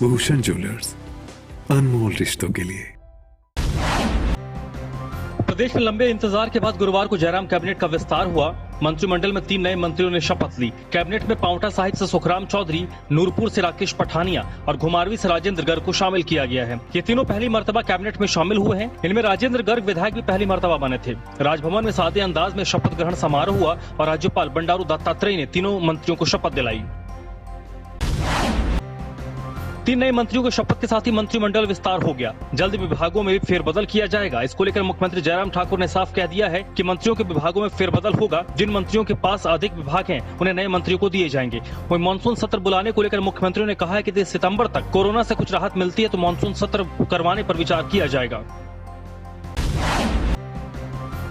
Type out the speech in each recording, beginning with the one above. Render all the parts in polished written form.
Bhushan jewellers, अनमोल रिश्तों के लिए। प्रदेश में लंबे इंतजार के बाद गुरुवार को जयराम कैबिनेट का विस्तार हुआ। मंत्रिमंडल में 3 नए मंत्रियों ने शपथ ली। कैबिनेट में पांवटा साहिब से सुखराम चौधरी, नूरपुर से राकेश पठानिया और घुमारवी से राजेंद्र गर्ग को शामिल किया गया है। ये तीनों पहली मर्तबा कैबिनेट में शामिल हुए हैं। इनमें राजेंद्र गर्ग विधायक भी पहली मर्तबा बने थे। राजभवन में सादे अंदाज में शपथ ग्रहण समारोह हुआ और राज्यपाल बंडारू दत्तात्रेय ने तीनों मंत्रियों को शपथ दिलाई। 3 नए मंत्रियों के शपथ के साथ ही मंत्रिमंडल विस्तार हो गया। जल्द विभागों में भी फेरबदल किया जाएगा। इसको लेकर मुख्यमंत्री जयराम ठाकुर ने साफ कह दिया है कि मंत्रियों के विभागों में फेरबदल होगा। जिन मंत्रियों के पास अधिक विभाग हैं, उन्हें नए मंत्रियों को दिए जाएंगे। वहीं मानसून सत्र बुलाने को लेकर मुख्यमंत्री ने कहा है कि 30 सितंबर तक कोरोना से कुछ राहत मिलती है तो मानसून सत्र करवाने पर विचार किया जाएगा।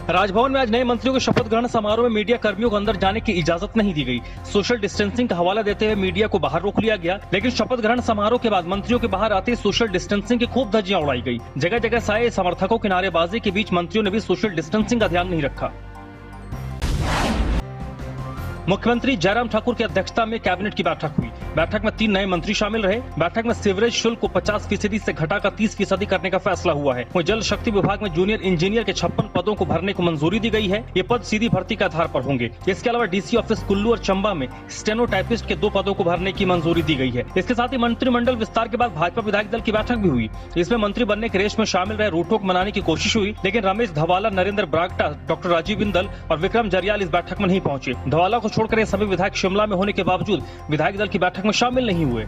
राजभवन में आज नए मंत्रियों के शपथ ग्रहण समारोह में मीडिया कर्मियों को अंदर जाने की इजाजत नहीं दी गई। सोशल डिस्टेंसिंग का हवाला देते हुए मीडिया को बाहर रोक लिया गया। लेकिन शपथ ग्रहण समारोह के बाद मंत्रियों के बाहर आते सोशल डिस्टेंसिंग की खूब धज्जियां उड़ाई गई। जगह जगह साए समर्थकों की नारेबाजी के बीच मंत्रियों ने भी सोशल डिस्टेंसिंग का ध्यान नहीं रखा। मुख्यमंत्री जयराम ठाकुर की अध्यक्षता में कैबिनेट की बैठक हुई। बैठक में 3 नए मंत्री शामिल रहे। बैठक में सीवरेज शुल्क को 50% से घटाकर 30% करने का फैसला हुआ है। वहीं जल शक्ति विभाग में जूनियर इंजीनियर के 56 पदों को भरने को मंजूरी दी गई है। ये पद सीधी भर्ती के आधार पर होंगे। इसके अलावा डीसी ऑफिस कुल्लू और चंबा में स्टेनोटाइपिस्ट के 2 पदों को भरने की मंजूरी दी गई है। इसके साथ ही मंत्रिमंडल विस्तार के बाद भाजपा विधायक दल की बैठक भी हुई। इसमें मंत्री बनने के रेस में शामिल रहे रोक-टोक मनाने की कोशिश हुई, लेकिन रमेश धवाला, नरेंद्र बरागटा, डॉक्टर राजीव बिंदल और विक्रम जरियाल इस बैठक में नहीं पहुंचे। धवाला को छोड़कर ये सभी विधायक शिमला में होने के बावजूद विधायक दल की बैठक में शामिल नहीं हुए।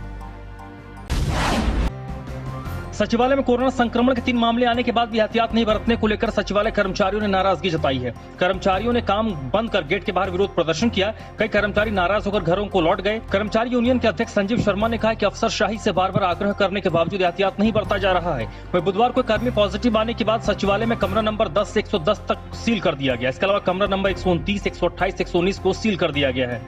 सचिवालय में कोरोना संक्रमण के 3 मामले आने के बाद भी एहतियात नहीं बरतने को लेकर सचिवालय कर्मचारियों ने नाराजगी जताई है। कर्मचारियों ने काम बंद कर गेट के बाहर विरोध प्रदर्शन किया। कई कर्मचारी नाराज होकर घरों को लौट गए। कर्मचारी यूनियन के अध्यक्ष संजीव शर्मा ने कहा कि अफसरशाही से बार बार आग्रह करने के बावजूद एहतियात नहीं बरता जा रहा है। वहीं बुधवार को कर्मी पॉजिटिव आने के बाद सचिवालय में कमरा नंबर 10 से 110 तक सील कर दिया गया। इसके अलावा कमरा नंबर 129, 128, 119 को सील कर दिया गया है।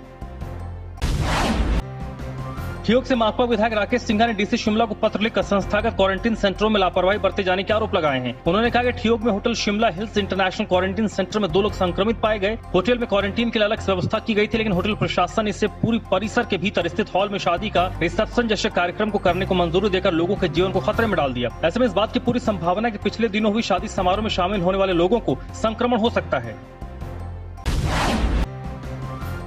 ठियोग से माकपा विधायक राकेश सिंघा ने डीसी शिमला को पत्र लिखकर संस्थागत क्वारंटीन सेंटरों में लापरवाही बरते जाने के आरोप लगाए हैं। उन्होंने कहा कि ठियोग में hotel Shimla hills international quarantine centre में 2 लोग संक्रमित पाए गए। होटल में क्वारंटीन के लिए अलग व्यवस्था की गई थी, लेकिन होटल प्रशासन इससे पूरी परिसर के भीतर स्थित हॉल में शादी का रिसेप्शन जैसे कार्यक्रम को करने को मंजूरी देकर लोगों के जीवन को खतरे में डाल दिया। ऐसे में इस बात की पूरी संभावना है कि पिछले दिनों हुई शादी समारोह में शामिल होने वाले लोगों को संक्रमण हो सकता है।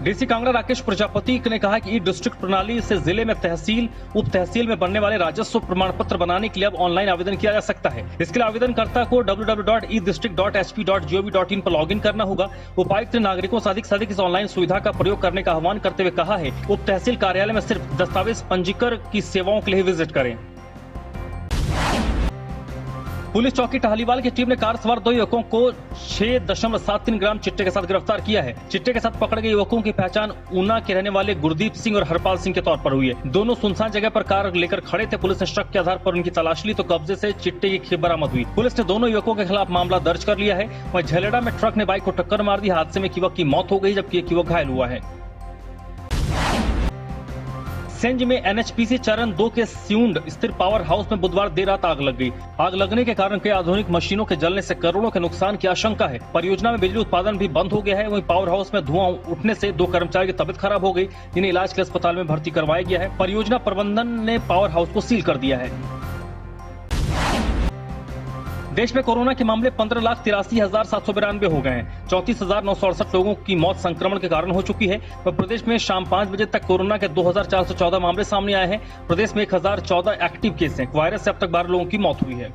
डीसी कांगड़ा राकेश प्रजापति ने कहा कि ई डिस्ट्रिक्ट प्रणाली से जिले में तहसील, उप तहसील में बनने वाले राजस्व प्रमाण पत्र बनाने के लिए अब ऑनलाइन आवेदन किया जा सकता है। इसके लिए आवेदनकर्ता को www.edistrict.hp.gov.in पर लॉगिन करना होगा। उपायुक्त ने नागरिकों से अधिक इस ऑनलाइन सुविधा का प्रयोग करने का आह्वान करते हुए कहा है, उप तहसील कार्यालय में सिर्फ दस्तावेज पंजीकर की सेवाओं के लिए विजिट करें। पुलिस चौकी टहलीवाल की टीम ने कार सवार 2 युवकों को 6.73 ग्राम चिट्टे के साथ गिरफ्तार किया है। चिट्टे के साथ पकड़े गए युवकों की पहचान ऊना के रहने वाले गुरदीप सिंह और हरपाल सिंह के तौर पर हुई है। दोनों सुनसान जगह पर कार लेकर खड़े थे। पुलिस ने शक के आधार पर उनकी तलाश ली तो कब्जे से चिट्टे की खेप बरामद हुई। पुलिस ने दोनों युवकों के खिलाफ मामला दर्ज कर लिया है। वहीं झलेड़ा में ट्रक ने बाइक को टक्कर मार दी। हादसे में एक युवक की मौत हो गई, जबकि एक युवक घायल हुआ है। सेंज में एनएचपीसी चरण 2 के स्यूंड स्थिर पावर हाउस में बुधवार देर रात आग लग गई। आग लगने के कारण कई आधुनिक मशीनों के जलने से करोड़ों के नुकसान की आशंका है। परियोजना में बिजली उत्पादन भी बंद हो गया है। वहीं पावर हाउस में धुआं उठने से 2 कर्मचारी की तबीयत खराब हो गई, जिन्हें इलाज के लिए अस्पताल में भर्ती करवाया गया है। परियोजना प्रबंधन ने पावर हाउस को सील कर दिया है। देश में कोरोना के मामले 15,83,792 हो गए हैं। 34,968 लोगों की मौत संक्रमण के कारण हो चुकी है। प्रदेश में शाम 5 बजे तक कोरोना के 2,414 मामले सामने आए हैं। प्रदेश में 1,014 एक्टिव केस हैं। वायरस से अब तक 12 लोगों की मौत हुई है।